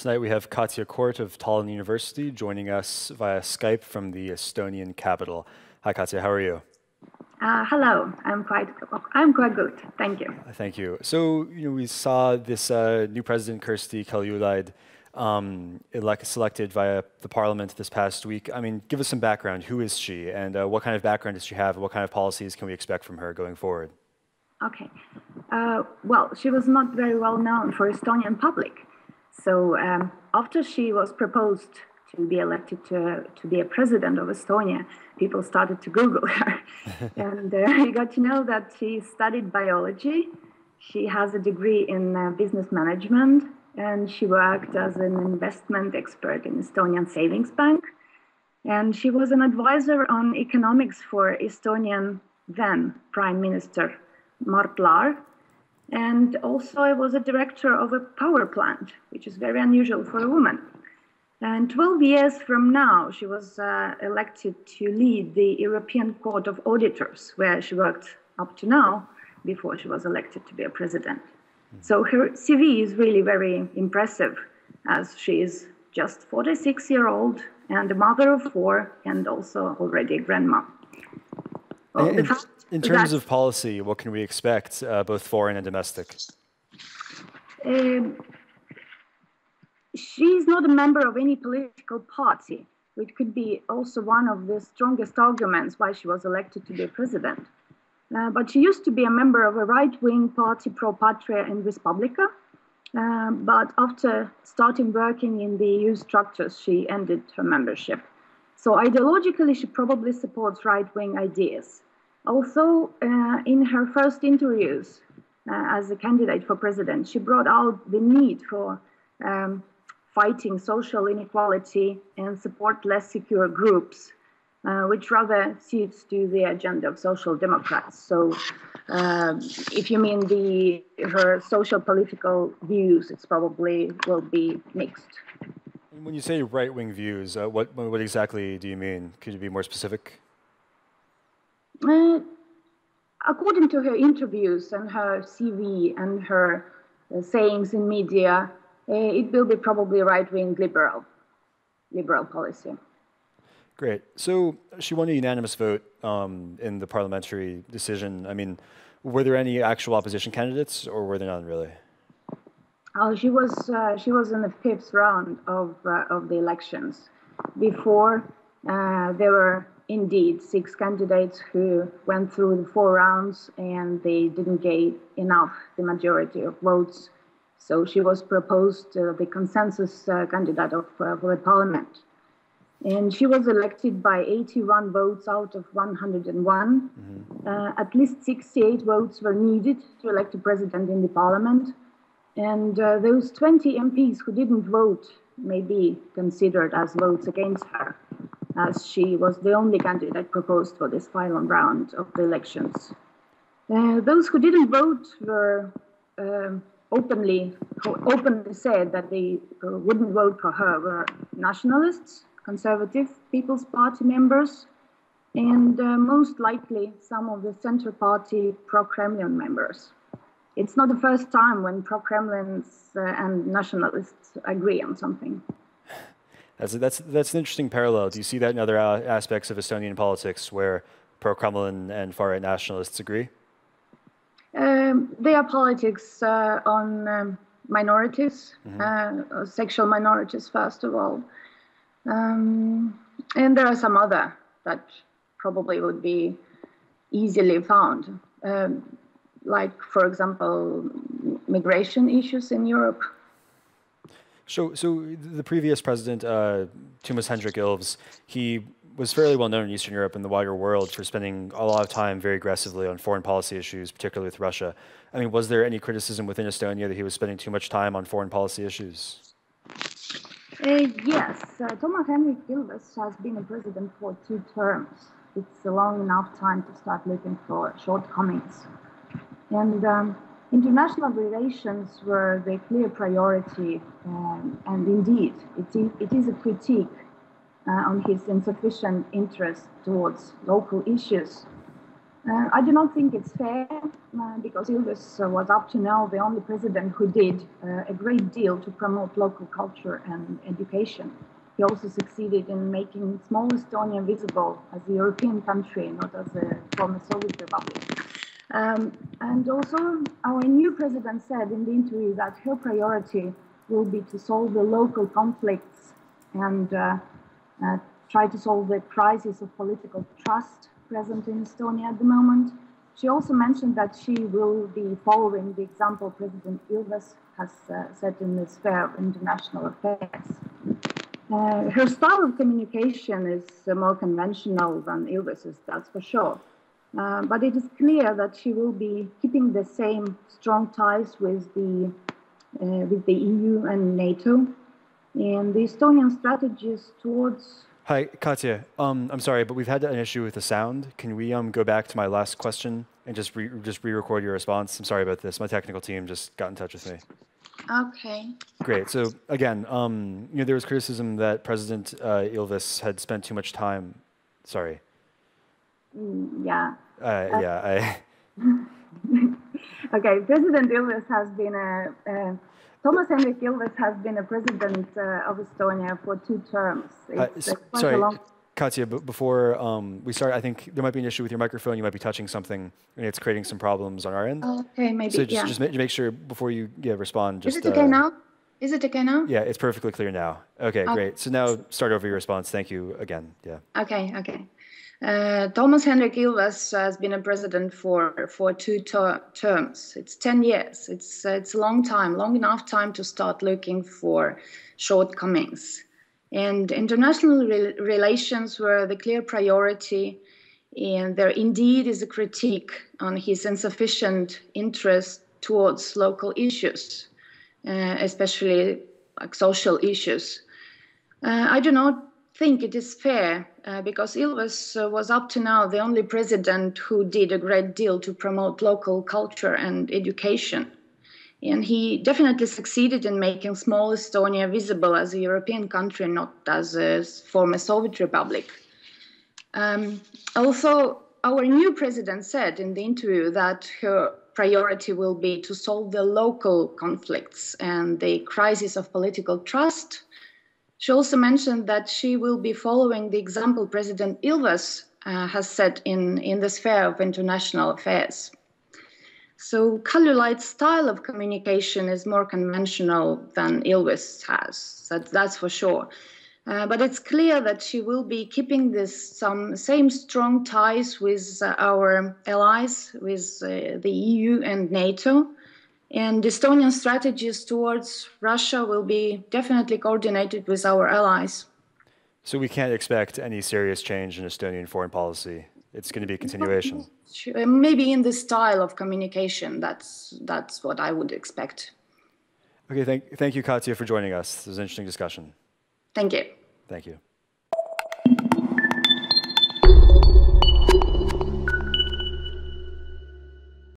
Tonight we have Katja Kort of Tallinn University joining us via Skype from the Estonian capital. Hi Katja, how are you? Hello, I'm quite good, thank you. Thank you. So we saw this new president, Kersti Kaljulaid, selected via the parliament this past week. I mean, give us some background. Who is she, and what kind of background does she have? What kind of policies can we expect from her going forward? Okay. Well, she was not very well known for Estonian public. So after she was proposed to be elected to be a president of Estonia, people started to Google her. And we got to know that she studied biology. She has a degree in business management, and she worked as an investment expert in Estonian savings bank. And she was an advisor on economics for Estonian then Prime Minister Mart Laar. And also I was a director of a power plant, which is very unusual for a woman. And 12 years from now, she was elected to lead the European Court of Auditors, where she worked up to now, before she was elected to be a president. So her CV is really very impressive, as she is just 46-year-old and a mother of 4, and also already a grandma. Well, in terms of policy, what can we expect, both foreign and domestic? She's not a member of any political party, which could be also one of the strongest arguments why she was elected to be a president. But she used to be a member of a right-wing party, Pro Patria and Respublica. But after starting working in the EU structures, she ended her membership. So ideologically, she probably supports right-wing ideas. Also, in her first interviews as a candidate for president, she brought out the need for fighting social inequality and support less secure groups, which rather suits to the agenda of social democrats. So if you mean her social political views, it's probably will be mixed. When you say right-wing views, what exactly do you mean? Could you be more specific? According to her interviews and her CV and her sayings in media, it will be probably right-wing liberal policy. Great. So she won a unanimous vote in the parliamentary decision. I mean, were there any actual opposition candidates, or were there none really? She was in the 5th round of the elections. Before, there were indeed 6 candidates who went through the 4 rounds, and they didn't get enough, the majority of votes. So she was proposed the consensus candidate for the parliament. And she was elected by 81 votes out of 101. At least 68 votes were needed to elect a president in the parliament. And those 20 MPs who didn't vote may be considered as votes against her, as she was the only candidate proposed for this final round of the elections. Those who didn't vote were openly said that they wouldn't vote for her were nationalists, Conservative People's Party members, and most likely some of the Center Party pro-Kremlin members. It's not the first time when pro-Kremlins and nationalists agree on something. That's an interesting parallel. Do you see that in other aspects of Estonian politics where pro-Kremlin and far-right nationalists agree? They are politics on minorities, sexual minorities, first of all. And there are some other that probably would be easily found, like, for example, migration issues in Europe. So the previous president, Toomas Hendrik Ilves, he was fairly well known in Eastern Europe and the wider world for spending a lot of time very aggressively on foreign policy issues, particularly with Russia. I mean, was there any criticism within Estonia that he was spending too much time on foreign policy issues? Yes, Toomas Hendrik Ilves has been a president for 2 terms. It's a long enough time to start looking for shortcomings. And international relations were the clear priority, and indeed, it is a critique on his insufficient interest towards local issues. I do not think it's fair because Ilves was up to now the only president who did a great deal to promote local culture and education. He also succeeded in making small Estonia visible as a European country, not as a former Soviet republic. And also, our new president said in the interview that her priority will be to solve the local conflicts and try to solve the crisis of political trust present in Estonia at the moment. She also mentioned that she will be following the example President Ilves has set in the sphere of international affairs. Her style of communication is more conventional than Ilves's, that's for sure. But it is clear that she will be keeping the same strong ties with the EU and NATO. And the Estonian strategies towards... Hi, Katja. I'm sorry, but we've had an issue with the sound. Can we go back to my last question and just re-record your response? I'm sorry about this. My technical team just got in touch with me. Okay. Great. So again, there was criticism that President Ilves had spent too much time. Sorry. Yeah. Okay, President Ilves has been Toomas Hendrik Ilves has been a president of Estonia for 2 terms. Sorry, Katja, before we start, I think there might be an issue with your microphone. You might be touching something, and it's creating some problems on our end. Okay, maybe, so just make sure before you respond. Just, Is it okay now? Is it okay now? Yeah, it's perfectly clear now. Okay, great. So now start over your response. Thank you again. Yeah. Okay. Toomas Hendrik Ilves has been a president for 2 terms. It's 10 years. It's a long time, long enough time to start looking for shortcomings. And international relations were the clear priority, and there indeed is a critique on his insufficient interest towards local issues, especially like social issues. I do not think it is fair because Ilves was up to now the only president who did a great deal to promote local culture and education. And he definitely succeeded in making small Estonia visible as a European country, not as a former Soviet republic. Also, our new president said in the interview that her priority will be to solve the local conflicts and the crisis of political trust. She also mentioned that she will be following the example President Ilves has set in the sphere of international affairs. So Kaljulaid's style of communication is more conventional than Ilves has, that's for sure. But it's clear that she will be keeping some same strong ties with our allies, with the EU and NATO. And Estonian strategies towards Russia will be definitely coordinated with our allies. So we can't expect any serious change in Estonian foreign policy. It's going to be a continuation. Maybe in the style of communication, that's what I would expect. Okay, thank you, Katja, for joining us. This was an interesting discussion. Thank you. Thank you.